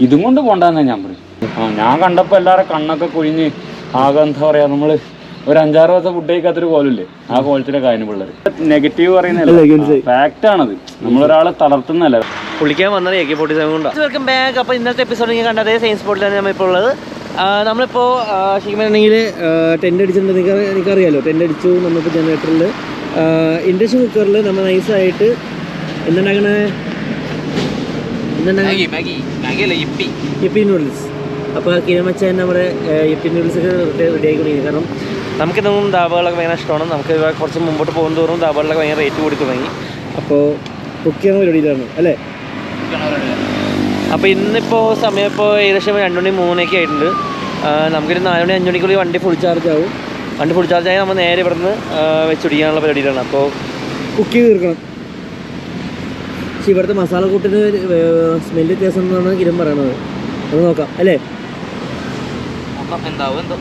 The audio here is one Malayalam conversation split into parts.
ഇതും കൊണ്ട് പോണ്ടെന്നാ ഞാൻ പറയും. ഞാൻ കണ്ടപ്പോൾ എല്ലാവരും കണ്ണൊക്കെ കുഴിഞ്ഞ് ആകെ എന്താ പറയാ, നമ്മള് ഒരു 5-6 ദിവസം ഫുഡ് കഴിക്കാത്തൊരു കോലമില്ലേ, ആ കോലത്തിലെ കാര്യം പിള്ളേർ. നെഗറ്റീവ് പറയുന്നതല്ല, ഫാക്റ്റ് ആണത്. നമ്മളൊരാളെ തളർത്തുന്നല്ല. കുളിക്കാൻ വന്നത് AK-47 കൊണ്ടാണ്. Welcome back. അപ്പോൾ ഇന്നത്തെ എപ്പിസോഡ് നിങ്ങൾ കണ്ട അതേ സെയിം സ്പോട്ടിലാണ് നമ്മളിപ്പോൾ ഉള്ളത്. നമ്മളിപ്പോൾ ശരിക്കുമാണെങ്കിൽ ടെൻ്റ് അടിച്ചിട്ടുണ്ട്. എനിക്കറിയാമല്ലോ, ടെൻ്റ് അടിച്ചു. നമ്മളിപ്പോൾ ജനറേറ്ററിൽ ഇൻഡക്ഷൻ കുക്കറിൽ നമ്മൾ നൈസായിട്ട് എന്തുണ്ടാക്കണേ, യിപ്പി നൂഡിൽസ്. അപ്പോൾ കിരമച്ചാൻ നമ്മുടെ യിപ്പി നൂഡിൽസൊക്കെ റെഡി ആയിക്കൊണ്ടിരിക്കും. കാരണം നമുക്കിതൊന്നും ധാബകളൊക്കെ ഭയങ്കര ഇഷ്ടമാണ്. നമുക്ക് കുറച്ച് മുമ്പോട്ട് പോകും തോറും ധാബകളിലൊക്കെ ഭയങ്കര റേറ്റ് കൂടി തുടങ്ങി. അപ്പോൾ കുക്ക് ചെയ്യുന്ന പരിപാടിയിലാണ് അല്ലേ? അപ്പോൾ ഇന്നിപ്പോൾ സമയം ഇപ്പോൾ ഏകദേശം 2 മണി 3 മണിയൊക്കെ ആയിട്ടുണ്ട്. നമുക്കൊരു 4 മണി 5 മണിക്കുള്ളിൽ വണ്ടി ഫുൾ ചാർജ് ആവും. വണ്ടി ഫുൾ ചാർജ് ആയി നമ്മൾ നേരെ ഇവിടുന്ന് വെച്ചുപിടിക്കാനുള്ള പരിപാടിയിലാണ്. അപ്പോൾ കുക്ക് ചെയ്ത് തീർക്കണം. പക്ഷേ ഇവിടുത്തെ മസാല കൂട്ടിന് സ്മെല്ല് വ്യത്യാസം എന്നാണ് കിരം പറയണത്. അത് നോക്കാം അല്ലേ? എന്താവും എന്തോ.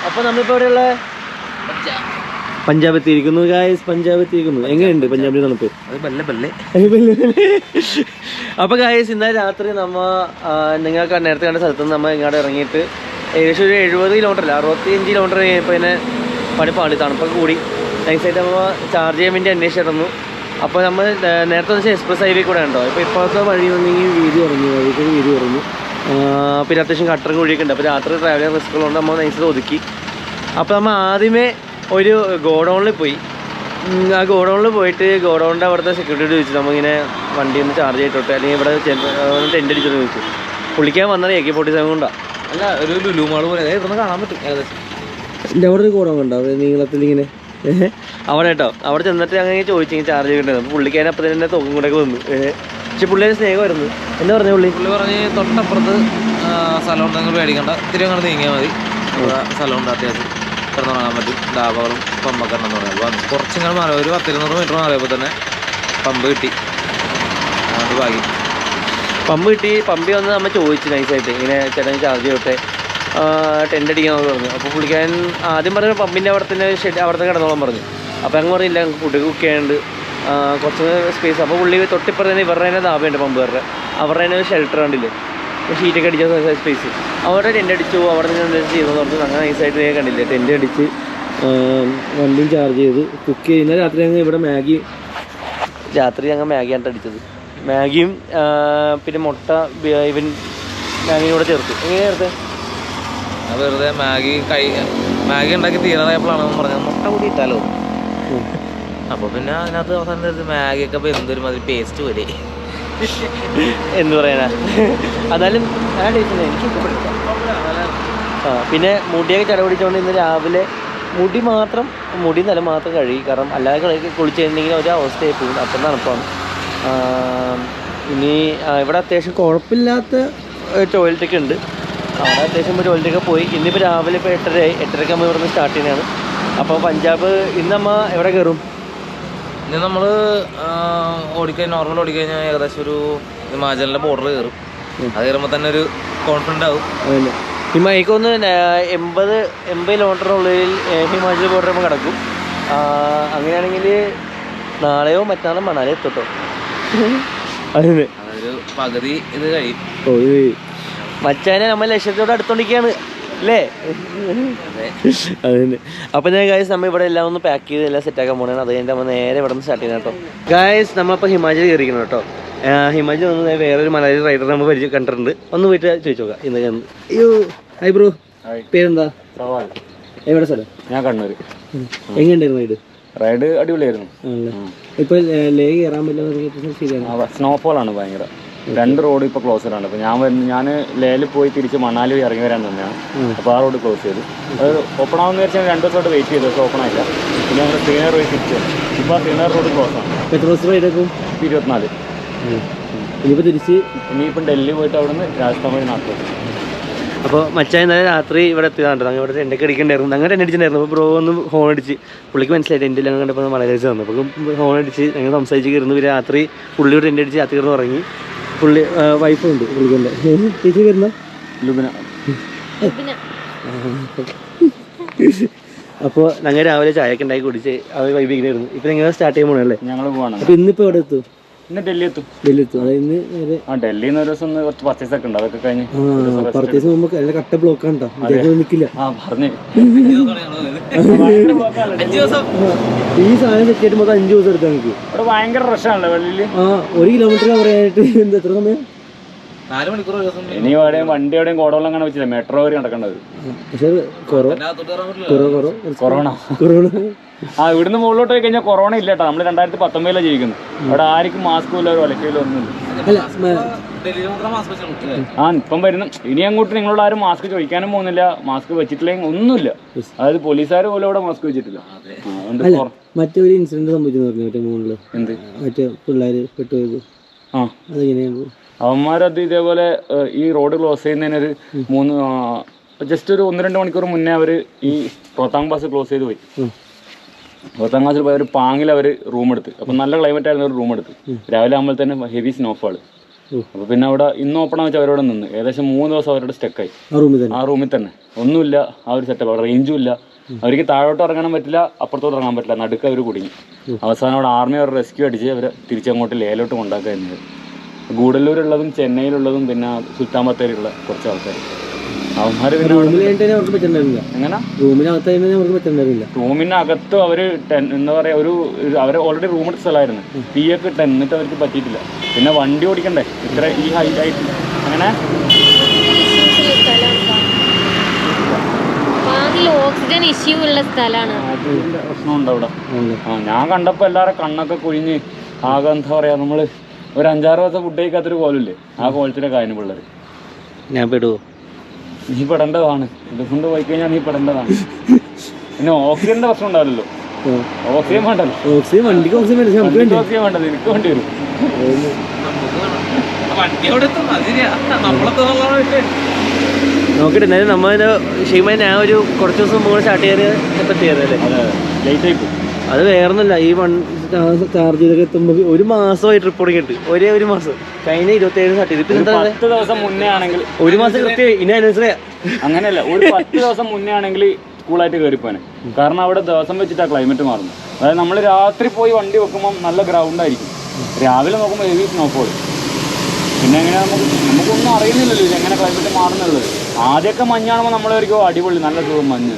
അപ്പോൾ നമ്മളിപ്പോൾ ഇവിടെയുള്ള പഞ്ചാബ് എത്തിയിരിക്കുന്നു ഗായ്സ്. പഞ്ചാബ് എത്തിയിരിക്കുന്നു. എങ്ങനെയുണ്ട് പഞ്ചാബിൽ തണുപ്പ്? അപ്പോൾ ഗായ്സ് ഇന്നലെ രാത്രി നിങ്ങൾക്ക് നേരത്തെ കണ്ട സ്ഥലത്ത് നിന്ന് നമ്മൾ ഇങ്ങോട്ട് ഇറങ്ങിയിട്ട് ഏകദേശം ഒരു 70 കിലോമീറ്റർ അല്ല 65 കിലോമീറ്റർ കഴിഞ്ഞപ്പോൾ ഇതിനെ പണിപ്പാളി തണുപ്പൊക്കെ കൂടി നൈസായിട്ട് നമ്മൾ ചാർജ് ചെയ്യാൻ വേണ്ടി അന്വേഷിച്ചിരുന്നു. അപ്പോൾ നമ്മൾ നേരത്തെ വെച്ചാൽ എക്സ്പ്രസ് ഹൈവേ കൂടെ ഉണ്ടോ. ഇപ്പോഴത്തെ വഴി വന്നെങ്കിൽ വീതി കുറഞ്ഞു. പിന്നെ അത്യാവശ്യം കട്ടറും കുഴിയൊക്കെ ഉണ്ട്. അപ്പോൾ രാത്രി ട്രാവലിംഗ് റിസ്ക്കുകളുണ്ട്. നമ്മൾ നൈസിൽ ഒതുക്കി. അപ്പോൾ നമ്മൾ ആദ്യമേ ഒരു ഗോഡൗണിൽ പോയി. ആ ഗോഡൗണിൽ പോയിട്ട് ഗോഡൗണിൻ്റെ അവിടുത്തെ സെക്യൂരിറ്റി ചോദിച്ചു നമ്മളിങ്ങനെ വണ്ടി ഒന്ന് ചാർജ് ചെയ്തിട്ടോട്ടെ, അല്ലെങ്കിൽ ഇവിടെ ടെൻ്റ് അടിച്ചോട്ട് ചോദിച്ചു. പുള്ളിക്കാൻ വന്നത് AK-47 കൊണ്ടാണ്. അല്ല, ഒരു ലുലു മാൾ പോലെ ഇവിടുന്ന് കാണാൻ പറ്റും ഏകദേശം. എൻ്റെ അവിടെ ഒരു ഗോഡൗൺ ഉണ്ടോ നീളത്തിലിങ്ങനെ അവിടെ കേട്ടോ. അവിടെ ചെന്നിട്ട് അങ്ങനെ ചോദിച്ചെങ്കിൽ ചാർജ് ചെയ്തിട്ടുണ്ടായിരുന്നു. അപ്പോൾ പുള്ളിക്കാരൻ അപ്പം തന്നെ തോക്കും കൂടെ വന്നു. പക്ഷെ പുള്ളിയുടെ സ്നേഹമായിരുന്നു. എന്താ പറഞ്ഞ പുള്ളി പറഞ്ഞ് തൊട്ടപ്പുറത്ത് സ്ഥലമുണ്ട്, നിങ്ങൾ മേടിക്കണ്ട, ഇത്തിരി അങ്ങനെ നീങ്ങിയാൽ മതി. സ്ഥലമുണ്ട്, അത്യാവശ്യം കിടന്നുറങ്ങാൻ പറ്റും. ലാഭകളും പമ്പൊക്കെ ഉണ്ടെന്ന് പറയാം. അപ്പോൾ കുറച്ചിങ്ങനെ മാറി ഒരു 10-200 മീറ്റർ മാറിയപ്പോൾ തന്നെ പമ്പ് കിട്ടി. അത് ഭാഗ്യം. പമ്പി വന്ന് നമ്മൾ ചോദിച്ചു നൈസായിട്ട് ഇങ്ങനെ ചേട്ടൻ ചാർജ് ചെയ്യട്ടെ, ടെൻ്റ് അടിക്കാമെന്ന് പറഞ്ഞു. അപ്പോൾ പുള്ളിക്കാരൻ ആദ്യം പറഞ്ഞു പമ്പിൻ്റെ അവിടെ തന്നെ കിടന്നോളാൻ പറഞ്ഞു. അപ്പോൾ അങ്ങ് പറഞ്ഞില്ല, ഫുഡ് കുക്ക് ചെയ്യാനുണ്ട്, കുറച്ച് സ്പേസ്. അപ്പോൾ പുള്ളി തൊട്ടിപ്പുറത്ത് തന്നെ ഇവരുടെ തന്നെ ധാബയുണ്ട് പമ്പുകാരുടെ. അവരുടെ തന്നെ ഒരു ഷെൽട്ടർ കണ്ടില്ലേ, ഷീറ്റൊക്കെ അടിച്ച സ്പേസ്. അവിടെ ടെൻ്റ് അടിച്ചു. അവിടെ നിന്ന് എന്താ ചെയ്യുന്നത് പറഞ്ഞു. അങ്ങനെ നൈസായിട്ട് കണ്ടില്ലേ ടെൻ്റ് അടിച്ച് വണ്ടിയും ചാർജ് ചെയ്ത് കുക്ക് ചെയ്യുന്ന രാത്രി ഞങ്ങൾ ഇവിടെ മാഗിയാണ് അടിച്ചത്. മാഗിയും പിന്നെ മുട്ട മാഗിയും കൂടെ ചേർത്ത്. എങ്ങനെ ചേർത്ത്? വെറുതെ മാഗി ഉണ്ടാക്കി തീരാറായപ്പോഴാണെന്ന് പറഞ്ഞത് മുട്ട കൂടി ഇട്ടാലോ. അപ്പോൾ പിന്നെ അതിനകത്ത് അവസാനം മാഗിയൊക്കെ ഇപ്പോൾ എന്തൊരു മാതിരി പേസ്റ്റ് പോലെ എന്ന് പറയാനാ. എന്നാലും ആ ടേസ്റ്റ് എനിക്ക് പിന്നെ മുടിയൊക്കെ ചടപിടിച്ചുകൊണ്ട് ഇന്ന് രാവിലെ മുടി നില മാത്രം കഴുകി. കാരണം അല്ലാതെ കുളിച്ച് കഴിഞ്ഞിട്ടുണ്ടെങ്കിൽ ഒരു അവസ്ഥയായി പോകും. അത്ര തണുപ്പാണ്. ഇനി ഇവിടെ അത്യാവശ്യം കുഴപ്പമില്ലാത്ത ടോയ്ലറ്റൊക്കെ ഉണ്ട്. അവിടെ അത്യാവശ്യം ടോയ്ലറ്റൊക്കെ പോയി. ഇന്നിപ്പോൾ രാവിലെ ഇപ്പോൾ 8:30 നമ്മൾ ഇവിടെ നിന്ന് സ്റ്റാർട്ട് ചെയ്യുന്നതാണ്. അപ്പോൾ പഞ്ചാബ് ഇന്ന് നമ്മൾ എവിടെ കയറും? ഇന്ന് നമ്മൾ നോർമൽ ഓടിക്കഴിഞ്ഞാൽ ഏകദേശം ഒരു ഹിമാചലിൻ്റെ ബോർഡർ കയറും. അത് കയറുമ്പോൾ തന്നെ ഒരു കോൺഫിഡൻ്റ് ആവും. എനിക്കൊന്ന് 80 കിലോമീറ്ററിനുള്ളിൽ ഹിമാചൽ ബോർഡർ നമ്മൾ കിടക്കും. അങ്ങനെയാണെങ്കിൽ നാളെയോ മറ്റന്നാളോ മണാലി എത്തട്ടോ. അതൊരു പകുതി ഇത് കഴിയും. മച്ചാനെ നമ്മൾ ലക്ഷ്യത്തോടെ അടുത്തോണ്ടിരിക്കുകയാണ് അല്ലേ? അതന്നെ. അപ്പോൾ ഞാൻ ഗായ്സ് നമ്മൾ ഇവിടെ എല്ലാം ഒന്ന് പാക്ക് ചെയ്ത് എല്ലാം സെറ്റാക്കാൻ പോകണം. അത് കഴിഞ്ഞിട്ട് നമ്മൾ നേരെ ഇവിടെ നിന്ന് സ്റ്റാർട്ട് ചെയ്യുന്നത് കേട്ടോ. ഗായ്സ് നമ്മളിപ്പോൾ ഹിമാചൽ കയറിയിരിക്കണം കേട്ടോ. ഹിമാചൽ വന്ന് വേറൊരു മലയാളി റൈഡർ നമ്മൾ കണ്ടിട്ടുണ്ട്. ഒന്ന് പോയിട്ട് ചോദിച്ചു നോക്കാം. ഇന്ന് അയ്യോ ഹായ് ബ്രോ, പേരെന്താ? എവിടെ സ്ഥലം? ഞാൻ കണ്ണൂർ. എങ്ങനെയുണ്ടായിരുന്നു റൈഡ്? അടിപൊളിയായിരുന്നു. ഇപ്പോൾ ലേ കയറാൻ പറ്റില്ല, സ്നോഫോളാണ് ഭയങ്കര. 2 റോഡ് ഇപ്പോൾ ക്ലോസ്ഡാണ്. അപ്പോൾ ഞാൻ ലേയിൽ പോയി തിരിച്ച് മണാലി ഇറങ്ങി വരാൻ തന്നെയാണ്. അപ്പോൾ ആ റോഡ് ക്ലോസ് ചെയ്തു. അത് ഓപ്പൺ ആവുമെന്ന് വെച്ചാൽ 2 ദിവസമായിട്ട് വെയിറ്റ് ചെയ്തു. പക്ഷേ ഓപ്പൺ ആയില്ല. പിന്നെ ഞങ്ങൾ ശ്രീനഗർ വഴി തിരിച്ചു. ഇപ്പോൾ ആ ശ്രീനഗർ റോഡ് ക്ലോസ് ആണ്. എത്ര ദിവസം റൈഡാക്കും? 24. ഇനിയിപ്പം ഡൽഹി പോയിട്ട് അവിടെ നിന്ന് രാജസ്ഥാൻ വഴി നാട്ടിൽ. അപ്പോൾ മച്ചാൻ ഇന്നലെ രാത്രി ഇവിടെ എത്തിയതാണ്. ഞങ്ങൾ ഇവിടെ ടെൻ്റൊക്കെ അടിക്കണ്ടായിരുന്നു. അങ്ങനെ ടെൻ്റ് അടിച്ചിട്ടുണ്ടായിരുന്നു. അപ്പോൾ ബ്രോ ഒന്ന് ഹോൺ അടിച്ച് പുള്ളിക്ക് മനസ്സിലായി ടെൻ്റിൽ ഞങ്ങൾ കണ്ടപ്പോൾ മലയാളീസ് തന്നു. അപ്പോൾ ഹോൺ അടിച്ച് ഞങ്ങൾ സംസാരിച്ച് കയറുന്നു. പിന്നെ രാത്രി പുള്ളി ടെൻ്റ് അടിച്ച് രാത്രി കയറുന്നു ഉറങ്ങി. പുള്ളി വൈഫുണ്ട് പുള്ളിക്കുണ്ട്. ചേച്ചി വരുന്ന ലുബിന. അപ്പോൾ ഞങ്ങൾ രാവിലെ ചായയൊക്കെ ഉണ്ടാക്കി കുടിച്ച് അത് വൈബിങ്ങനായിരുന്നു. ഇപ്പം നിങ്ങൾ സ്റ്റാർട്ട് ചെയ്യാൻ പോകണല്ലേ? ഞങ്ങൾ പോകണം. അപ്പോൾ ഇന്നിപ്പോൾ എവിടെ എത്തും? പിന്നെ ഡൽഹി എത്തും. അതായത് ഡൽഹിയിൽ നിന്ന് ഒരു ദിവസം കുറച്ച് പർച്ചേസ് ഒക്കെ ഉണ്ട്, അതൊക്കെ കഴിഞ്ഞ് പർച്ചേസ് പോകുമ്പോൾ എല്ലാം കട്ട ബ്ലോക്ക് ആണ് നിൽക്കില്ല. പറഞ്ഞു ഈ സാധനം സെറ്റ് ആയിട്ട് മൊത്തം 5 ദിവസം എടുക്കാൻ നിൽക്കും. അവിടെ ഭയങ്കര റഷാണല്ലോ വെള്ളിയില്. 1 കിലോമീറ്റർ പറയാനായിട്ട് എത്ര സമയം? 4 മണിക്കൂർ ഇനി എവിടെയും വണ്ടി എവിടെയും കോടവെള്ളം അങ്ങനെ വെച്ചില്ല, മെട്രോ വരെ നടക്കേണ്ടത്. പക്ഷെ കൊറോണ ഇവിടുന്ന് മുകളിലോട്ട് പോയി കഴിഞ്ഞാൽ കൊറോണ ഇല്ല കേട്ടോ. നമ്മൾ 2019 ജീവിക്കുന്നത്. അവിടെ ആർക്കും മാസ്കും ഇല്ല, ഒരു ഒലക്കയിലും ഒന്നുമില്ല. ഇപ്പം വരുന്ന ഇനി അങ്ങോട്ട് നിങ്ങളോട് ആരും മാസ്ക് ചോദിക്കാനും പോകുന്നില്ല, മാസ്ക് വെച്ചിട്ടില്ലെങ്കിൽ ഒന്നുമില്ല. അതായത് പോലീസുകാർ പോലും അവിടെ മാസ്ക് വെച്ചിട്ടില്ല. മറ്റൊരു ഇൻസിഡന്റ് സംഭവിച്ചു മറ്റേ മുകളില് എന്ത് മറ്റേ പിള്ളേര് പെട്ടുപോയത്. അതെങ്ങനെയാണ്? അവന്മാരത് ഇതേപോലെ ഈ റോഡ് ക്ലോസ് ചെയ്യുന്നതിനൊരു ജസ്റ്റ് ഒരു 1-2 മണിക്കൂർ മുന്നേ അവർ ഈ റോത്താങ് പാസ് ക്ലോസ് ചെയ്ത് പോയി. റോത്താങ് പാസിൽ പോയി ഒരു പാങ്ങിൽ അവർ റൂം എടുത്ത്. അപ്പം നല്ല ക്ലൈമറ്റ് ആയിരുന്നു, ഒരു റൂം എടുത്ത്. രാവിലെ ആകുമ്പോൾ തന്നെ ഹെവി സ്നോഫാൾ. അപ്പോൾ പിന്നെ അവിടെ ഇന്ന് ഓപ്പണാന്ന് വെച്ചാൽ അവരോട് നിന്ന് ഏകദേശം 3 ദിവസം അവരുടെ സ്റ്റക്കായി ആ റൂമിൽ തന്നെ. ഒന്നുമില്ല, ആ ഒരു സെറ്റപ്പ്. അവിടെ റേഞ്ചും ഇല്ല, അവർക്ക് താഴോട്ട് ഇറങ്ങാനും പറ്റില്ല, അപ്പുറത്തോട്ട് ഇറങ്ങാൻ പറ്റില്ല. നടുക്ക് അവർ കുടുങ്ങി. അവസാനം അവിടെ ആർമി അവർ റെസ്ക്യൂ അടിച്ച് അവരെ തിരിച്ചങ്ങോട്ട് ലേയിലോട്ട് കൊണ്ടാക്കുക. ഗൂഡല്ലൂരുള്ളതും ചെന്നൈയിലുള്ളതും പിന്നെ സുൽത്താൻ ബത്തേരിയുള്ള കുറച്ച് ആൾക്കാർ. അവന്മാർ പിന്നെ എങ്ങനെ റൂമിനകത്ത് അവർ എന്താ പറയുക, അവർ ഓൾറെഡി റൂം എടുത്ത സ്ഥലമായിരുന്നു. തീയൊക്കെ ഇട്ട് എന്നിട്ട് അവർക്ക് പറ്റിയിട്ടില്ല. പിന്നെ വണ്ടി ഓടിക്കണ്ടേ ഇത്ര ഈ ഹൈറ്റ് അങ്ങനെ. ഓക്സിജൻ ഇഷ്യൂ ഉള്ള സ്ഥലമാണ്. പ്രശ്നമുണ്ട് അവിടെ. ഞാൻ കണ്ടപ്പോൾ എല്ലാവരും കണ്ണൊക്കെ കുഴിഞ്ഞ് ആകെ എന്താ പറയാ, നമ്മള് ഒരു 5-6 ദിവസം ഫുഡ് കഴിക്കാത്തൊരു കോലില്ലേ, ആ കോലത്തിലെ കാര്യം പിള്ളേർ. ഞാൻ പെടുവോ? നീ പെടേണ്ടതാണ്. ഇതുകൊണ്ട് പോയി കഴിഞ്ഞാൽ നീ പെടേണ്ടതാണ്. പിന്നെ ഓക്സിജന്റെ പ്രശ്നം ഉണ്ടാവില്ലല്ലോ. ഓക്സിജൻ വേണ്ടല്ലോ. ഓക്സിജൻ വണ്ടിക്ക് ഓക്സിജൻ ഓക്സിജൻ വേണ്ടത് എനിക്ക് വേണ്ടി വരും. നോക്കിട്ട് എന്നാലും നമ്മളതിന് ഷീമ ഞാൻ ഒരു കുറച്ച് ദിവസം മുമ്പ് സ്റ്റാർട്ട് ചെയ്ത് എത്തിയതല്ലേ. ലേറ്റ് ആയിപ്പോ. അത് വേറൊന്നുമില്ല, ഈ ചാർജ് ചെയ്തൊക്കെ എത്തുമ്പോൾ 1 മാസമായി ട്രിപ്പ് തുടങ്ങിയിട്ട്. ഒരേ മാസം കഴിഞ്ഞ 27 സ്റ്റാർട്ട് ചെയ്ത്. ഇപ്പം 10 ദിവസം മുന്നേ ആണെങ്കിൽ 1 മാസം കൃത്യം ഇനി അനുസരിച്ച് അങ്ങനെയല്ല, ഒരു 10 ദിവസം മുന്നേ ആണെങ്കിൽ സ്കൂളായിട്ട് കയറിപ്പോനെ. കാരണം അവിടെ ദിവസം വെച്ചിട്ടാണ് ക്ലൈമറ്റ് മാറുന്നത്. അതായത് നമ്മൾ രാത്രി പോയി വണ്ടി വെക്കുമ്പോൾ നല്ല ഗ്രൗണ്ട് ആയിരിക്കും, രാവിലെ നോക്കുമ്പോൾ ഹെവി സ്നോഫോൾ. പിന്നെ എങ്ങനെ നമുക്കൊന്നും അറിയുന്നില്ലല്ലോ ഇതെങ്ങനെ ക്ലൈമറ്റ് മാറുന്നുള്ളത്. ആദ്യമൊക്കെ മഞ്ഞാണുമ്പോൾ നമ്മളൊരിക്കും അടിപൊളി നല്ല സുഖം മഞ്ഞ്.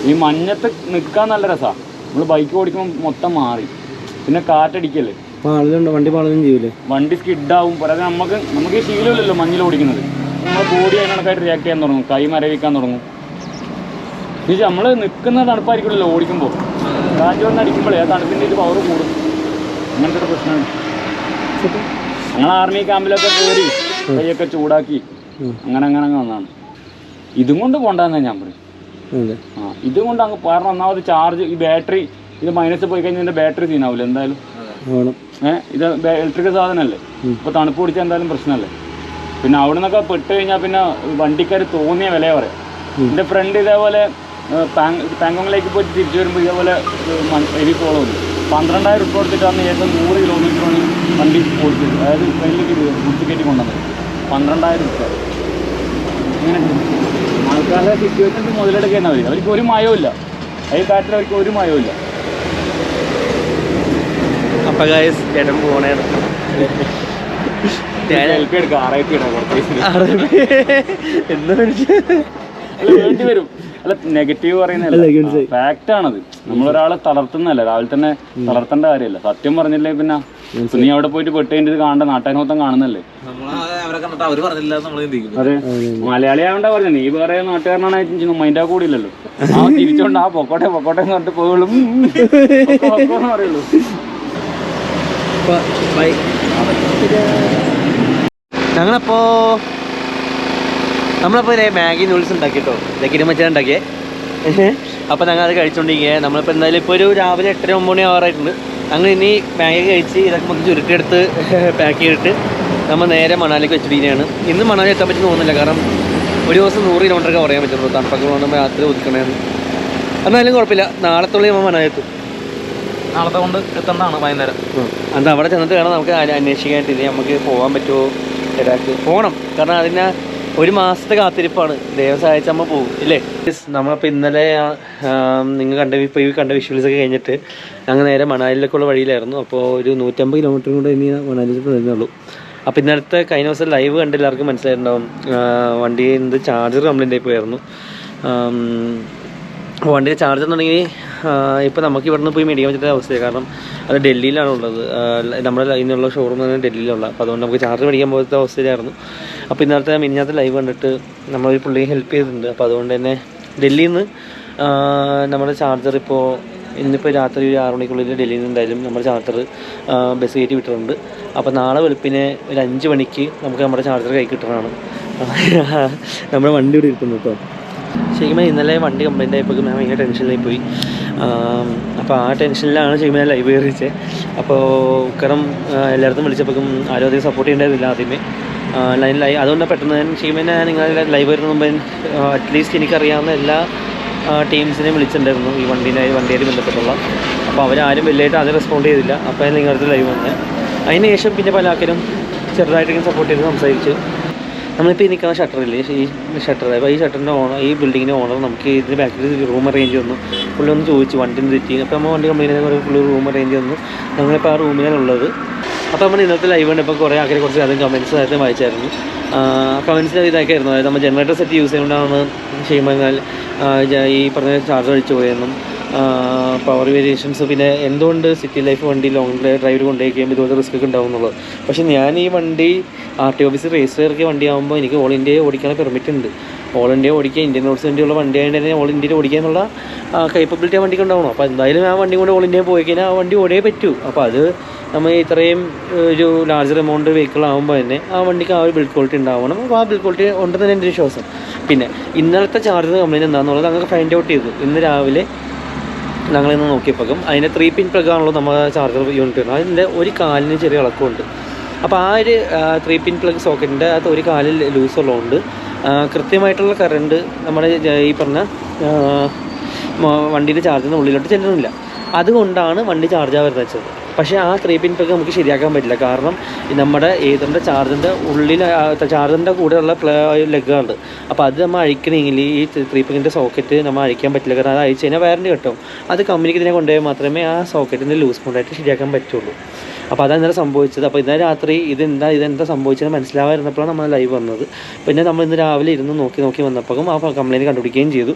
ഈ മഞ്ഞത്ത് നിൽക്കാൻ നല്ല രസമാണ്. നമ്മൾ ബൈക്ക് ഓടിക്കുമ്പോൾ മൊത്തം മാറി. പിന്നെ കാറ്റടിക്കല്ലേ, വണ്ടി പാളലും ചെയ്യൂലേ, വണ്ടി സ്കിഡാവും. പോരാതെ നമുക്ക് ഈ ശീലമില്ലല്ലോ മഞ്ഞിൽ ഓടിക്കുന്നത്. നമ്മുടെ ബോഡി അതിനൊക്കെ റിയാക്ട് ചെയ്യാൻ തുടങ്ങും, കൈ മരവിക്കാൻ തുടങ്ങും. നമ്മൾ നിൽക്കുന്ന തണുപ്പായിരിക്കുമല്ലോ ഓടിക്കുമ്പോൾ. കാറ്റ് വന്ന് അടിക്കുമ്പോഴേ ആ തണുപ്പിൻ്റെ ഒരു പവർ കൂടും. അങ്ങനത്തെ ഒരു പ്രശ്നമാണ്. ഞങ്ങൾ ആർമി ക്യാമ്പിലൊക്കെ കയറി കൈയൊക്കെ ചൂടാക്കി അങ്ങനെ വന്നതാണ്. ഇതും കൊണ്ട് പോകണ്ടെന്നാണ് ഞാൻ പറയും. ഇതും കൊണ്ട് അങ്ങ് കാരണം ഒന്നാമത് ചാർജ്, ഈ ബാറ്ററി ഇത് മൈനസ് പോയി കഴിഞ്ഞാൽ ഇതിൻ്റെ ബാറ്ററി സീനാവില്ല എന്തായാലും. ഇത് ഇലക്ട്രിക്കൽ സാധനമല്ലേ, ഇപ്പോൾ തണുപ്പ് പിടിച്ചാൽ എന്തായാലും പ്രശ്നമല്ലേ. പിന്നെ അവിടെ നിന്നൊക്കെ പെട്ട് കഴിഞ്ഞാൽ പിന്നെ വണ്ടിക്കാർ തോന്നിയ വില പറയാം. എൻ്റെ ഫ്രണ്ട് ഇതേപോലെ പാങ്കോങ്ങിലേക്ക് പോയിട്ട് തിരിച്ചു വരുമ്പോൾ ഇതേപോലെ ഹെവി പ്രോബ്ലം ഉണ്ട്. 12,000 രൂപ കൊടുത്തിട്ടാണ് ഏകദേശം 100 കിലോമീറ്ററാണ് വണ്ടി ഓടിച്ചത്. അതായത് ട്രെയിനിലേക്ക് കുടിച്ച് കയറ്റി കൊണ്ടുവന്നത് 12,000 രൂപ. ഇങ്ങനെ ആൾക്കാരുടെ സിറ്റുവേഷൻ മുതലെടുക്കുന്ന അവർക്ക് ഒരു മയവും ഈ കാറ്റിൽ അവർക്ക് ഒരു മയവും ഇല്ല. അപ്പം ചേട്ടൻ പോണേ സെൽഫി എടുക്കാം, RIP ഇടാം കുറച്ച് എന്താ വേണ്ടി വരും. അല്ല നെഗറ്റീവ് പറയുന്നതല്ല, ഫാക്റ്റാണത്. നമ്മളൊരാളെ തളർത്തുന്നതല്ല, രാവിലെ തന്നെ തളർത്തേണ്ട കാര്യമല്ല. സത്യം പറഞ്ഞില്ലേ പിന്നെ നീ അവിടെ പോയിട്ട് പെട്ടതിൻ്റെ ഇത് കാണണ്ട, നാട്ടുകാർ മൊത്തം കാണുന്നല്ലേ. അതെ, മലയാളിയാവണ്ടാ പറഞ്ഞു. നീ വേറെ നാട്ടുകാരനാണ് മൈൻഡാ കൂടിയില്ലല്ലോ. ആ തിരിച്ചോണ്ട് ആ പൊക്കോട്ടെ എന്ന് പറഞ്ഞിട്ട് പോയുള്ളൂ പറയുള്ളൂ. നമ്മളിപ്പോൾ മാഗി നൂഡിൽസ് ഉണ്ടാക്കിട്ടോ, ഇതൊക്കെ മച്ചാൻ ഉണ്ടാക്കിയേ. അപ്പോൾ ഞങ്ങൾ അത് കഴിച്ചുകൊണ്ടിരിക്കുക. നമ്മളിപ്പോൾ എന്തായാലും ഇപ്പോൾ ഒരു രാവിലെ 8-9 മണി ആവാറായിട്ടുണ്ട്. അങ്ങനെ ഇനി മാഗി കഴിച്ച് ഇതൊക്കെ നമുക്ക് ചുരുട്ടിയെടുത്ത് പാക്ക് ചെയ്തിട്ട് നമ്മൾ നേരെ മണാലിക്ക് വെച്ചിരിക്കുകയാണ്. ഇന്ന് മണാലി എത്താൻ പറ്റി തോന്നുന്നില്ല, കാരണം ഒരു ദിവസം 100 കിലോമീറ്ററൊക്കെ പറയാൻ പറ്റുള്ളൂ. തണുപ്പൊക്കെ വന്നപ്പോൾ രാത്രി ഒതുക്കണേന്ന്. എന്നാലും കുഴപ്പമില്ല, നാളത്തോളം നമ്മൾ മണാലി എത്തും. നാളത്തെ കൊണ്ട് എത്തേണ്ടതാണ് വൈകുന്നേരം. അത് അവിടെ ചെന്നിട്ട് വേണം നമുക്ക് അന്വേഷിക്കാനായിട്ട്. ഇനി നമുക്ക് പോകാൻ പറ്റുമോ, ഇടയ്ക്ക് പോകണം. കാരണം അതിന് 1 മാസത്തെ കാത്തിരിപ്പാണ്. ദൈവം സഹായിച്ച് നമ്മൾ പോകും ഇല്ലേ. നമ്മളിപ്പോൾ ഇന്നലെ നിങ്ങൾ കണ്ട വിഷ്വൽസൊക്കെ കഴിഞ്ഞിട്ട് ഞങ്ങൾ നേരെ മണാലിയിലേക്കുള്ള വഴിയിലായിരുന്നു. അപ്പോൾ ഒരു 150 കിലോമീറ്റർ കൊണ്ട് ഇനി മണാലിയിലേക്ക് വരുന്നുള്ളൂ. അപ്പോൾ ഇന്നലത്തെ കഴിഞ്ഞ ദിവസം ലൈവ് കണ്ട് എല്ലാവർക്കും മനസ്സിലായിട്ടുണ്ടാവും. വണ്ടിയിൽ നിന്ന് ചാർജർ കംപ്ലൈൻ്റ് ആയി പോയായിരുന്നു. വണ്ടിയുടെ ചാർജർ എന്നുണ്ടെങ്കിൽ ഇപ്പോൾ നമുക്ക് ഇവിടുന്ന് പോയി മേടിക്കാൻ പറ്റുന്ന അവസ്ഥയാണ്. കാരണം അത് ഡൽഹിയിലാണ് ഉള്ളത്. നമ്മുടെ അതിനുള്ള ഷോറൂം തന്നെ ഡൽഹിയിലുള്ള. അപ്പോൾ അതുകൊണ്ട് നമുക്ക് ചാർജർ മേടിക്കാൻ പോലത്തെ അവസ്ഥയിലായിരുന്നു. അപ്പോൾ ഇന്നലത്തെ മിനിഞ്ഞാത്ത ലൈവ് കണ്ടിട്ട് നമ്മളൊരു പുള്ളിയെ ഹെൽപ്പ് ചെയ്തിട്ടുണ്ട്. അപ്പോൾ അതുകൊണ്ട് തന്നെ ഡൽഹിയിൽ നിന്ന് നമ്മുടെ ചാർജർ ഇന്നിപ്പോൾ രാത്രി ഒരു 6 മണിക്കുള്ളിൽ ഡൽഹിയിൽ നിന്ന് എന്തായാലും നമ്മുടെ ചാർജർ ബസ് കയറ്റി വിട്ടിട്ടുണ്ട്. അപ്പോൾ നാളെ വെളുപ്പിനെ ഒരു 5 മണിക്ക് നമുക്ക് നമ്മുടെ ചാർജർ കൈ കിട്ടണതാണ്. നമ്മുടെ വണ്ടി ഇവിടെ ഇരിക്കുന്നു കേട്ടോ. ശരിക്കും ഇന്നലെ വണ്ടി കംപ്ലൈൻ്റ് ആയപ്പോൾ ഞാൻ ഭയങ്കര ടെൻഷനിലായി പോയി. അപ്പോൾ ആ ടെൻഷനിലാണ് ശരിക്കും ഞാൻ ലൈവ് കയറിച്ചത്. അപ്പോൾ കാരണം എല്ലായിടത്തും വിളിച്ചപ്പോഴും ആരും അധികം സപ്പോർട്ട് ചെയ്യേണ്ടതില്ല ആദ്യമേ ലൈനിലായി. അതുകൊണ്ട് പെട്ടെന്ന് ഞാൻ ശരിക്കും ഞാൻ നിങ്ങളെ ലൈവ് വരുന്ന മുമ്പ് അറ്റ്ലീസ്റ്റ് എനിക്കറിയാവുന്ന എല്ലാ ടീംസിനെയും വിളിച്ചിട്ടുണ്ടായിരുന്നു ഈ വണ്ടിയായിട്ട് ബന്ധപ്പെട്ടുള്ള. അപ്പോൾ അവരാരും വലിയതായിട്ട് ആദ്യം റെസ്പോണ്ട് ചെയ്തില്ല. അപ്പോൾ നിങ്ങളുടെ ലൈവ് വന്നത് അതിന് ശേഷം പിന്നെ പല ആൾക്കാരും ചെറുതായിട്ടൊക്കെ സപ്പോർട്ട് ചെയ്ത് സംസാരിച്ചു. നമ്മളിപ്പോൾ ഈ നിൽക്കുന്ന ഷട്ടറില്ലേ, ഈ ഷട്ടർ, അപ്പോൾ ഈ ഷട്ടറിൻ്റെ ഓണർ, ഈ ബിൽഡിങ്ങിൻ്റെ ഓണർ നമുക്ക് ഇതിൻ്റെ ബാക്കിൽ റൂം അറേഞ്ച് തന്നു. പുള്ളി ഒന്ന് ചോദിച്ചു വണ്ടിന് തെറ്റി. അപ്പോൾ നമ്മൾ വണ്ടി കംപ്ലൈൻറ്റ് ഫുള്ള് റൂം അറേഞ്ച് തന്നു. നമ്മളിപ്പോൾ ആ റൂമിലാണ് ഉള്ളത്. അപ്പോൾ നമ്മൾ ഇന്നത്തെ ലൈവ് കണ്ടപ്പോൾ കുറേ ആൾക്കാരെ കുറച്ച് അധികം കമൻറ്റ്സ് ആയിട്ട് വായിച്ചായിരുന്നു. കമൻറ്റ്സിൽ ഇതാക്കിയായിരുന്നു, അതായത് നമ്മൾ ജനറേറ്റർ സെറ്റ് യൂസ് ചെയ്യുന്നതുകൊണ്ടാണ് ചെയ്യുമ്പോൾ ഈ പറഞ്ഞ ചാർജർ അടിച്ചു പോയെന്നും പവർ വേരിയേഷൻസ്, പിന്നെ എന്തുകൊണ്ട് സിറ്റി ലൈഫ് വണ്ടി ലോങ് ഡ്രൈവിൽ കൊണ്ടുപോയി കഴിയുമ്പോൾ ഇതുപോലെ റിസ്ക് ഒക്കെ ഉണ്ടാവും എന്നുള്ളത്. പക്ഷേ ഞാൻ ഈ വണ്ടി RT ഓഫീസ് രജിസ്റ്റർ ഇറക്കിയ വണ്ടിയാകുമ്പോൾ എനിക്ക് ഓൾ ഇന്ത്യ ഓടിക്കാൻ പെർമിറ്റ് ഉണ്ട്. ഓൾ ഇന്ത്യ ഓടിക്കുക, ഇന്ത്യൻ റോഡ്സ് വണ്ടിയുള്ള വണ്ടി ആയതുകൊണ്ട് തന്നെ ഓൾ ഇന്ത്യയിൽ ഓടിക്കാനുള്ള കേപ്പബിലിറ്റി ആ വണ്ടിക്ക് ഉണ്ടാവണം. അപ്പോൾ എന്തായാലും ആ വണ്ടി കൊണ്ട് ഓൾ ഇന്ത്യയിൽ പോയി കഴിഞ്ഞാൽ ആ വണ്ടി ഓടിയേ പറ്റൂ. അപ്പോൾ അത് നമ്മൾ ഇത്രയും ഒരു ലാർജർ എമൗണ്ട് വെഹിക്കിൾ ആകുമ്പോൾ തന്നെ ആ വണ്ടിക്ക് ആ ഒരു ബിൽഡ് ക്വാളിറ്റി ഉണ്ടാവണം. അപ്പോൾ ആ ബിൽഡ് ക്വാളിറ്റി ഉണ്ടെന്ന് തന്നെ എൻ്റെ വിശ്വാസം. പിന്നെ ഇന്നലത്തെ ചാർജർ കംപ്ലൈൻറ്റ് എന്താണെന്നുള്ളത് ഞങ്ങൾക്ക് ഫൈൻഡ് ഔട്ട് ചെയ്തു. ഇന്ന് രാവിലെ ഞങ്ങളിന്ന് നോക്കിയപ്പോഴും അതിൻ്റെ 3 പിൻ പ്ലഗ് ആണല്ലോ നമ്മൾ ചാർജർ യൂണിറ്റ് വരുന്നത്. അതിൻ്റെ ഒരു കാലിന് ചെറിയ ഇളക്കമുണ്ട്. അപ്പോൾ ആ ഒരു 3 പിൻ പ്ലഗ് സോക്കറ്റിൻ്റെ അകത്ത് ഒരു കാലിൽ ലൂസ് ഉള്ളതുകൊണ്ട് കൃത്യമായിട്ടുള്ള കറണ്ട് നമ്മുടെ ഈ പറഞ്ഞ വണ്ടീൻ്റെ ചാർജിൻ്റെ ഉള്ളിലോട്ട് ചെല്ലുന്നില്ല. അതുകൊണ്ടാണ് വണ്ടി ചാർജ് ആവാൻ വെച്ചത്. പക്ഷേ ആ 3 പിൻ പ്ലഗ് നമുക്ക് ശരിയാക്കാൻ പറ്റില്ല. കാരണം നമ്മുടെ ഏതിൻ്റെ ചാർജിൻ്റെ ഉള്ളിൽ ചാർജിൻ്റെ കൂടെയുള്ള ലെഗുണ്ട്. അപ്പോൾ അത് നമ്മൾ അഴിക്കണമെങ്കിൽ ഈ 3 പിന്നിൻ്റെ സോക്കറ്റ് നമ്മൾ അഴിക്കാൻ പറ്റില്ല. കാരണം അത് അഴിച്ച് കഴിഞ്ഞാൽ വാറണ്ടി കിട്ടും. അത് കമ്പനിക്ക് ഇതിനെ കൊണ്ടുപോയാൽ മാത്രമേ ആ സോക്കറ്റിൻ്റെ ലൂസ് കൊണ്ടായിട്ട് ശരിയാക്കാൻ പറ്റുള്ളൂ. അപ്പോൾ അതാണ് ഇന്നലെ സംഭവിച്ചത്. അപ്പോൾ ഇന്നലെ രാത്രി ഇതെന്താ സംഭവിച്ചത് മനസ്സിലാവാതിരുന്നപ്പോഴാണ് നമ്മൾ ലൈവ് വന്നത്. പിന്നെ നമ്മൾ ഇന്ന് രാവിലെ ഇരുന്ന് നോക്കി വന്നപ്പോഴും ആ കംപ്ലൈൻറ്റ് കണ്ടുപിടിക്കുകയും ചെയ്തു.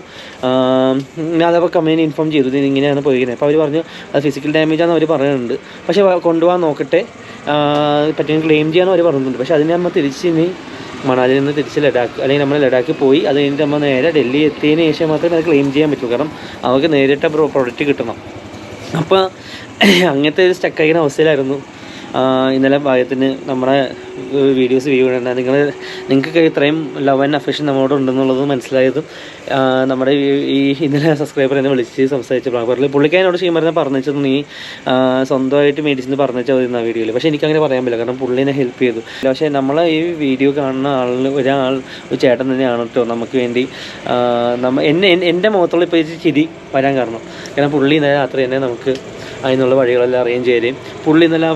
അതപ്പോൾ കമ്പനി ഇൻഫോം ചെയ്തു ഇത് ഇങ്ങനെയാണ് പോയിരിക്കുന്നത്. അപ്പോൾ അവർ പറഞ്ഞു അത് ഫിസിക്കൽ ഡാമേജാണെന്ന് അവർ പറയുന്നുണ്ട്. പക്ഷേ കൊണ്ടുപോകാൻ നോക്കട്ടെ, പറ്റുമെങ്കിൽ ക്ലെയിം ചെയ്യാനും അവർ പറയുന്നുണ്ട്. പക്ഷേ അതിനെ നമ്മൾ ഇനി മണാലിയിൽ നിന്ന് തിരിച്ച് ലഡാക്ക്, അല്ലെങ്കിൽ നമ്മൾ ലഡാക്ക് പോയി അത് കഴിഞ്ഞിട്ട് നമ്മൾ നേരെ ഡൽഹി എത്തിയതിന് ശേഷം മാത്രമേ അത് ക്ലെയിം ചെയ്യാൻ പറ്റൂ. കാരണം അവർക്ക് നേരിട്ട പ്രൊഡക്റ്റ് കിട്ടണം. അപ്പോൾ അങ്ങനത്തെ ഒരു സ്റ്റക്കായിരിക്കുന്ന അവസ്ഥയിലായിരുന്നു ഇന്നലെ ഭാഗത്തിന് നമ്മുടെ വീഡിയോസ് വ്യൂ ചെയ്യണ്ട. നിങ്ങൾക്ക് ഇത്രയും ലവ് ആൻഡ് അഫെക്ഷൻ നമ്മളോട് ഉണ്ടെന്നുള്ളത് മനസ്സിലായതും നമ്മുടെ ഈ ഇന്നലെ സബ്സ്ക്രൈബർ എന്നെ വിളിച്ച് സംസാരിച്ചപ്പോൾ പുള്ളിക്കാരനോട് ചെയ്യുമ്പോൾ പറഞ്ഞത് നീ സ്വന്തമായിട്ട് മേടിച്ചെന്ന് പറഞ്ഞാൽ മതി വീഡിയോയിൽ. പക്ഷേ എനിക്കങ്ങനെ പറയാൻ പറ്റില്ല, കാരണം പുള്ളി എന്നെ ഹെൽപ്പ് ചെയ്തു. പക്ഷേ നമ്മളെ ഈ വീഡിയോ കാണുന്ന ഒരു ചേട്ടൻ തന്നെയാണ് കേട്ടോ നമുക്ക് വേണ്ടി എൻ്റെ മുഖത്തുള്ള ഇപ്പോൾ ചിരി വരാൻ കാരണം പുള്ളി ഇന്നലെ രാത്രി തന്നെ നമുക്ക് അതിനുള്ള വഴികളെല്ലാം അറേഞ്ച് ചെയ്യുകയും പുള്ളി ഇന്നലെ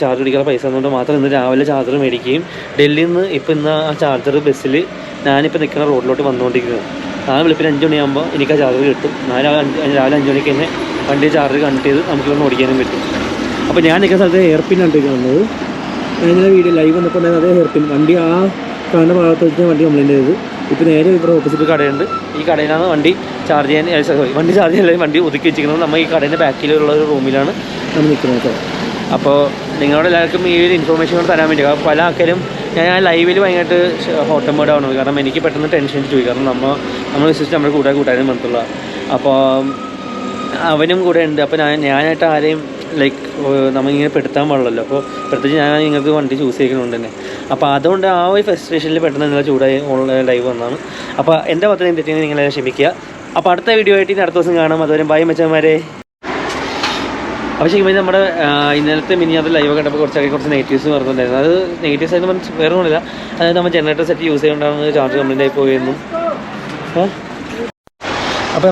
ചാർജ് പിടിക്കാനുള്ള പൈസ തന്നുകൊണ്ട് മാത്രം ഇന്ന് രാവിലെ ചാർജർ മേടിക്കുകയും ഡൽഹിയിൽ നിന്ന് ഇന്ന് ആ ചാർജർ ബസ്സിൽ ഞാനിപ്പോൾ നിൽക്കുന്ന റോഡിലോട്ട് വന്നുകൊണ്ടിരിക്കുന്നത്. നാളെ വെളുപ്പിന് 5 മണിയാകുമ്പോൾ എനിക്ക് ആ ചാർജർ കിട്ടും. രാവിലെ 5 മണിക്ക് തന്നെ വണ്ടി ചാർജർ കണക്ട് ചെയ്ത് നമുക്കിതൊന്ന് ഓടിക്കാനും പറ്റും. അപ്പോൾ ഞാൻ നിൽക്കുന്ന സ്ഥലത്ത് ഹെയർപിൻ ആണ് കാണുന്നത്. ഞാൻ വീഡിയോ ലൈവ് വന്നപ്പോൾ അതേ ഹെയർപിൻ വണ്ടി ആ കാണുന്ന ഭാഗത്ത് വെച്ച് വണ്ടി കംപ്ലൈൻറ്റ് ചെയ്തു. ഇപ്പോൾ നേരെ ഇവിടെ ഓപ്പോസിറ്റ് കടയുണ്ട്. ഈ കടയിലാണ് വണ്ടി ചാർജ് ചെയ്യാൻ വണ്ടി ഒതുക്കി വെച്ചിരിക്കുന്നത്. നമ്മൾ ഈ കടേൻ്റെ ബാക്കിലുള്ള ഒരു റൂമിലാണ് നമ്മൾ നിൽക്കുന്നത്. അപ്പോൾ നിങ്ങളോട് എല്ലാവർക്കും ഈ ഒരു ഇൻഫർമേഷൻ കൂടെ തരാൻ വേണ്ടി, പല ആൾക്കാരും ഞാൻ ലൈവിൽ ഭയങ്കരമായിട്ട് ഹോട്ടമേഡ് ആവുന്നത്. കാരണം എനിക്ക് പെട്ടെന്ന് ടെൻഷൻ പോയി. കാരണം നമ്മൾ വിശ്വസിച്ച് നമ്മുടെ കൂട്ടുകാരും ബന്ധമുള്ള, അപ്പോൾ അവനും കൂടെ ഉണ്ട്. അപ്പോൾ ഞാനായിട്ട് ആരെയും നമ്മളിങ്ങനെ പെടുത്താൻ പാടില്ലല്ലോ. അപ്പോൾ പ്രത്യേകിച്ച് ഞാൻ നിങ്ങൾക്ക് വണ്ടി ചൂസ് ചെയ്യുന്നുണ്ട് തന്നെ. അപ്പോൾ അതുകൊണ്ട് ആ ഒരു ഫ്രസ്ട്രേഷനിൽ പെട്ടെന്ന് നിങ്ങളെ ചൂടായി ലൈവ് വന്നതാണ്. അപ്പോൾ എൻ്റെ ഭാഗത്ത് നിന്ന് തെറ്റിയെങ്കിൽ നിങ്ങളെ ക്ഷമിക്കുക. അപ്പോൾ അടുത്ത വീഡിയോ ആയിട്ട് അടുത്ത ദിവസം കാണാം. അതുവരെ ബൈ മച്ചന്മാരെ. അപ്പോൾ ശരിക്കും നമ്മുടെ ഇന്നലത്തെ മിനിഞ്ഞാത്ത ലൈവ് കണ്ടപ്പോൾ കുറച്ച് നെഗറ്റീവ്സ് പറഞ്ഞിട്ടുണ്ടായിരുന്നു. അത് നെഗറ്റീവ്സ് ആയിട്ട് വേറെ ഒന്നുമില്ല. അതായത് നമ്മൾ ജനറേറ്റർ സെറ്റ് യൂസ് ചെയ്തുകൊണ്ടാണ് ചാർജ് കംപ്ലൈൻ്റ് ആയി പോയെന്നും. അപ്പോൾ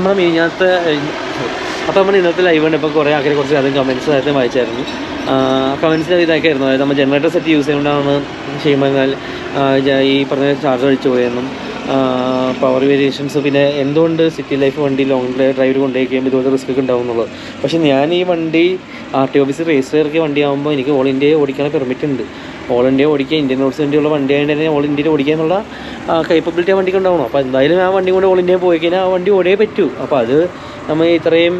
നമ്മൾ ഇന്നത്തെ ലൈവ് കണ്ടപ്പോൾ കുറേ ആൾക്കാരെ കുറച്ച് അധികം കമൻറ്റ്സ് ആയിട്ട് വായിച്ചായിരുന്നു. കമൻറ്റ്സിൽ ഇതാക്കിയായിരുന്നു, അതായത് നമ്മൾ ജനറേറ്റർ സെറ്റ് യൂസ് ചെയ്തുകൊണ്ടാണ് ചെയ്യുമ്പോൾ ഈ പറഞ്ഞ ചാർജർ അടിച്ചു പോയെന്നും പവർ വേരിയേഷൻസ്, പിന്നെ എന്തുകൊണ്ട് സിറ്റി ലൈഫ് വണ്ടി ലോങ് ഡ്രൈവ് കൊണ്ടുപോയി കഴിയുമ്പോൾ ഇതുപോലെ റിസ്ക് ഒക്കെ ഉണ്ടാവും എന്നുള്ളത്. പക്ഷേ ഞാൻ ഈ വണ്ടി RTO ഓഫീസ് രജിസ്റ്റർ ഇറക്കിയ വണ്ടിയാകുമ്പോൾ എനിക്ക് ഓൾ ഇന്ത്യ ഓടിക്കാൻ പെർമിറ്റ് ഉണ്ട്. ഓൾ ഇന്ത്യ ഓടിക്കുക, ഇന്ത്യൻ റോഡ്സ് വേണ്ടിയുള്ള വണ്ടി ആയതുകൊണ്ട് തന്നെ ഓൾ ഇന്ത്യയിൽ ഓടിക്കാനുള്ള കേപ്പബിലിറ്റി ആ വണ്ടിക്ക് ഉണ്ടാവണം. അപ്പോൾ എന്തായാലും ആ വണ്ടി കൊണ്ട് ഓൾ ഇന്ത്യ പോയി കഴിഞ്ഞാൽ ആ വണ്ടി ഓടിയേ പറ്റൂ. അപ്പോൾ അത് നമ്മൾ ഇത്രയും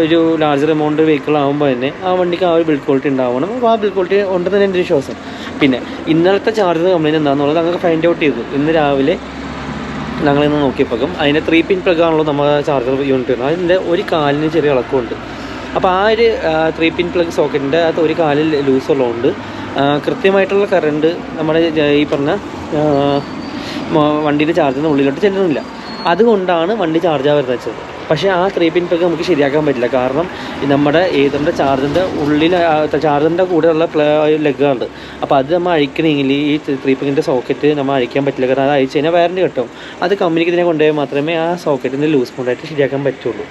ഒരു ലാർജർ എമൗണ്ട് വെഹിക്കിൾ ആകുമ്പോൾ തന്നെ ആ വണ്ടിക്ക് ആ ഒരു ബിൽഡ് ക്വാളിറ്റി ഉണ്ടാവണം. അപ്പോൾ ആ ബിൽഡ് ക്വാളിറ്റി ഉണ്ടെന്ന് തന്നെ എൻ്റെ വിശ്വാസം. പിന്നെ ഇന്നലത്തെ ചാർജർ കംപ്ലൈൻറ്റ് എന്താണെന്നുള്ളത് ഞങ്ങൾക്ക് ഫൈൻഡ് ഔട്ട് ചെയ്തു. ഇന്ന് രാവിലെ ഞങ്ങളിന്ന് നോക്കിയപ്പോഴും അതിൻ്റെ 3 പിൻ പ്ലഗ് ആണല്ലോ നമ്മൾ ചാർജർ യൂണിറ്റ് വരുന്നത്. അതിൻ്റെ ഒരു കാലിന് ചെറിയ ഇളക്കമുണ്ട്. അപ്പോൾ ആ ഒരു 3 പിൻ പ്ലഗ് സോക്കറ്റിൻ്റെ അത് ഒരു കാലിൽ ലൂസ് ഉള്ളതുകൊണ്ട് കൃത്യമായിട്ടുള്ള കറണ്ട് നമ്മുടെ ഈ പറഞ്ഞ വണ്ടിയുടെ ചാർജിന് ഉള്ളിലോട്ട് ചെല്ലുന്നില്ല. അതുകൊണ്ടാണ് വണ്ടി ചാർജ് ആവാൻ വെച്ചത്. പക്ഷേ ആ 3 പിൻ പ്ലഗ് നമുക്ക് ശരിയാക്കാൻ പറ്റില്ല. കാരണം നമ്മുടെ ഏതിൻ്റെ ചാർജിൻ്റെ ഉള്ളിൽ ചാർജറിൻ്റെ കൂടെയുള്ള ലെഗുണ്ട്. അപ്പോൾ അത് നമ്മൾ അഴിക്കണമെങ്കിൽ ഈ 3 പിന്നിൻ്റെ സോക്കറ്റ് നമ്മൾ അഴിക്കാൻ പറ്റില്ല. കാരണം അത് അഴിച്ച് കഴിഞ്ഞാൽ വാറൻറ്റി കിട്ടും. അത് കമ്പനിക്ക് ഇതിനെ കൊണ്ടുപോയാൽ മാത്രമേ ആ സോക്കറ്റിൻ്റെ ലൂസ് കൊണ്ടായിട്ട് ശരിയാക്കാൻ പറ്റുള്ളൂ.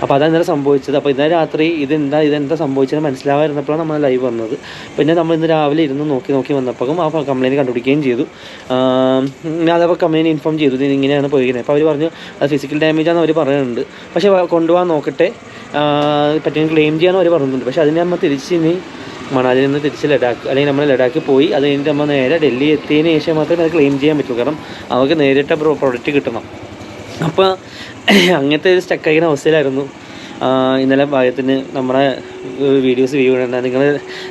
അപ്പോൾ അതാണ് ഇന്നലെ സംഭവിച്ചത്. അപ്പോൾ ഇന്നലെ രാത്രി ഇതെന്താ സംഭവിച്ചത് മനസ്സിലാവാതിരുന്നപ്പോഴാണ് നമ്മൾ ലൈവ് വന്നത്. പിന്നെ നമ്മൾ ഇന്ന് രാവിലെ ഇരുന്ന് നോക്കി വന്നപ്പോഴും ആ കംപ്ലയിൻറ്റ് കണ്ടുപിടിക്കുകയും ചെയ്തു. അതപ്പോൾ കമ്പനി ഇൻഫോം ചെയ്തു ഇങ്ങനെയാണ് പോയിരിക്കുന്നത്. അപ്പോൾ അവർ പറഞ്ഞു അത് ഫിസിക്കൽ ഡാമേജാണെന്ന് അവർ പറയുന്നുണ്ട്. പക്ഷേ കൊണ്ടുപോകാൻ നോക്കട്ടെ, പറ്റുമെങ്കിൽ ക്ലെയിം ചെയ്യാനും അവർ പറയുന്നുണ്ട്. പക്ഷേ അതിന് നമ്മൾ ഇനി മണാലിയിൽ നിന്ന് തിരിച്ച് ലഡാക്ക്, അല്ലെങ്കിൽ നമ്മൾ ലഡാക്ക് പോയി അത് കഴിഞ്ഞിട്ട് നമ്മൾ നേരെ ഡൽഹി എത്തിയതിന് ശേഷം മാത്രമേ അത് ക്ലെയിം ചെയ്യാൻ പറ്റുള്ളൂ. കാരണം അവർക്ക് നേരിട്ട് പ്രൊഡക്റ്റ് കിട്ടണം. അപ്പോൾ അങ്ങനത്തെ ഒരു സ്റ്റക്കായിരിക്കുന്ന അവസ്ഥയിലായിരുന്നു ഇന്നലെ ഭാഗത്തിന് നമ്മുടെ വീഡിയോസ് വ്യൂ ചെയ്യണ്ട.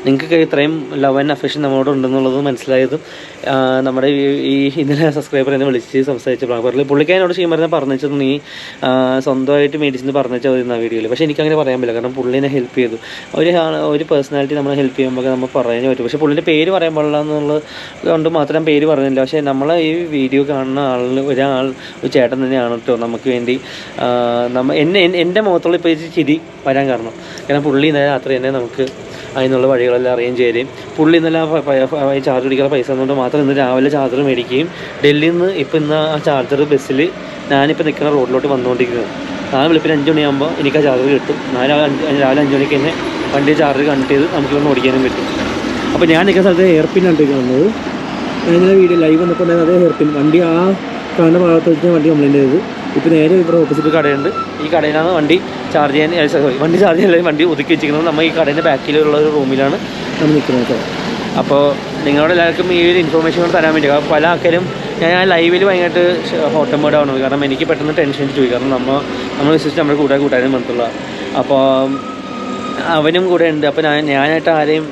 നിങ്ങൾക്ക് ഇത്രയും ലവ് ആൻഡ് അഫെക്ഷൻ നമ്മളോട് ഉണ്ടെന്നുള്ളത് മനസ്സിലായതും നമ്മുടെ ഈ ഇന്നലെ സബ്സ്ക്രൈബർ എന്നെ വിളിച്ച് സംസാരിച്ചപ്പോൾ പുള്ളിക്കാരനോട് ചെയ്യുമ്പോൾ പറഞ്ഞത് നീ സ്വന്തമായിട്ട് മേടിച്ചെന്ന് പറഞ്ഞാൽ മതി ആ വീഡിയോയിൽ. പക്ഷേ എനിക്കങ്ങനെ പറയാൻ പറ്റില്ല. കാരണം പുള്ളിനെ ഹെൽപ്പ് ചെയ്തു. ഒരു പേഴ്സണാലിറ്റി നമ്മളെ ഹെൽപ്പ് ചെയ്യുമ്പോൾ നമ്മൾ പറയാൻ പറ്റും. പക്ഷേ പുള്ളിൻ്റെ പേര് പറയാൻ പാടില്ല എന്നുള്ളത് കൊണ്ട് മാത്രം പേര് പറഞ്ഞില്ല. പക്ഷേ നമ്മളെ ഈ വീഡിയോ കാണുന്ന ഒരു ചേട്ടൻ തന്നെയാണ് കേട്ടോ നമുക്ക് വേണ്ടി എൻ്റെ മുഖത്തുള്ള ഇപ്പോൾ ചിരി വരാൻ കാരണം പുള്ളി ഇന്നലെ രാത്രി തന്നെ നമുക്ക് അതിനുള്ള വഴികളെല്ലാം അറേഞ്ച് ചെയ്യുകയും പുള്ളി ഇന്നലെ ചാർജ് പിടിക്കുന്ന പൈസ കൊണ്ട് മാത്രം ഇന്ന് രാവിലെ ചാർജർ മേടിക്കുകയും ഡൽഹിയിൽ നിന്ന് ഇപ്പോൾ ഇന്ന് ആ ചാർജർ ബസ്സിൽ ഞാനിപ്പോൾ നിൽക്കുന്ന റോഡിലോട്ട് വന്നുകൊണ്ടിരിക്കുന്നത്. നാളെ വെളുപ്പിന് 5 മണിയാകുമ്പോൾ എനിക്ക് ആ ചാർജർ കിട്ടും. രാവിലെ 5 മണിക്ക് തന്നെ വണ്ടി ചാർജർ കണക്ട് ചെയ്ത് നമുക്കിതൊന്ന് ഓടിക്കാനും പറ്റും. അപ്പോൾ ഞാൻ നിൽക്കുന്ന സ്ഥലത്ത് ഹെയർപിന്നാണ് കാണുന്നത്. ഞാൻ വീഡിയോ ലൈവ് വന്നപ്പോൾ അതേ ഹെയർപിൻ വണ്ടി ആ കാണുന്ന ഭാഗത്ത് വെച്ചാൽ വണ്ടി കംപ്ലൈൻറ്റ് ചെയ്തത്. ഇപ്പോൾ നേരെ ഇവിടെ ഓപ്പോസിറ്റ് കടയുണ്ട്. ഈ കടയിലാണ് വണ്ടി ചാർജ് ചെയ്യാൻ വണ്ടി ഒതുക്കി വെച്ചിരിക്കുന്നത്. നമ്മൾ ഈ കടേൻ്റെ ബാക്കിലുള്ള ഒരു റൂമിലാണ് നമ്മൾ നിൽക്കുന്നത്. അപ്പോൾ നിങ്ങളോട് എല്ലാവർക്കും ഈ ഒരു ഇൻഫർമേഷൻ കൊണ്ട് തരാൻ വേണ്ടി പല ആൾക്കാരും ഞാൻ ലൈവിൽ ഭയങ്കരമായിട്ട് ഹോട്ടം മോഡാണ്. കാരണം എനിക്ക് പെട്ടെന്ന് ടെൻഷൻ പോയി. കാരണം നമ്മൾ വിശ്വസിച്ച് നമ്മുടെ കൂട്ടാനും ബന്ധമുള്ള അപ്പോൾ അവനും കൂടെ ഉണ്ട്. അപ്പോൾ ഞാനായിട്ട് ആരെയും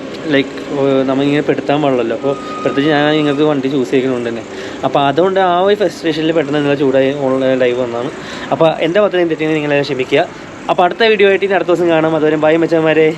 നമ്മളിങ്ങനെ പെടുത്താൻ പാടില്ലല്ലോ. അപ്പോൾ പ്രത്യേകിച്ച് ഞാൻ നിങ്ങൾക്ക് വണ്ടി ചൂസ് ചെയ്യുന്നുണ്ട് തന്നെ. അപ്പോൾ അതുകൊണ്ട് ആ ഒരു ഫ്രസ്ട്രേഷനിൽ പെട്ടെന്ന് നിങ്ങൾ ചൂടായി ഓൺലൈൻ ലൈവ് വന്നതാണ്. അപ്പോൾ എൻ്റെ പത്രയും തെറ്റിങ്ങനെ നിങ്ങളെ ക്ഷമിക്കുക. അപ്പോൾ അടുത്ത വീഡിയോ ആയിട്ട് ഇനി അടുത്ത ദിവസം കാണാം. അതുവരെ ബൈ മച്ചന്മാരെ.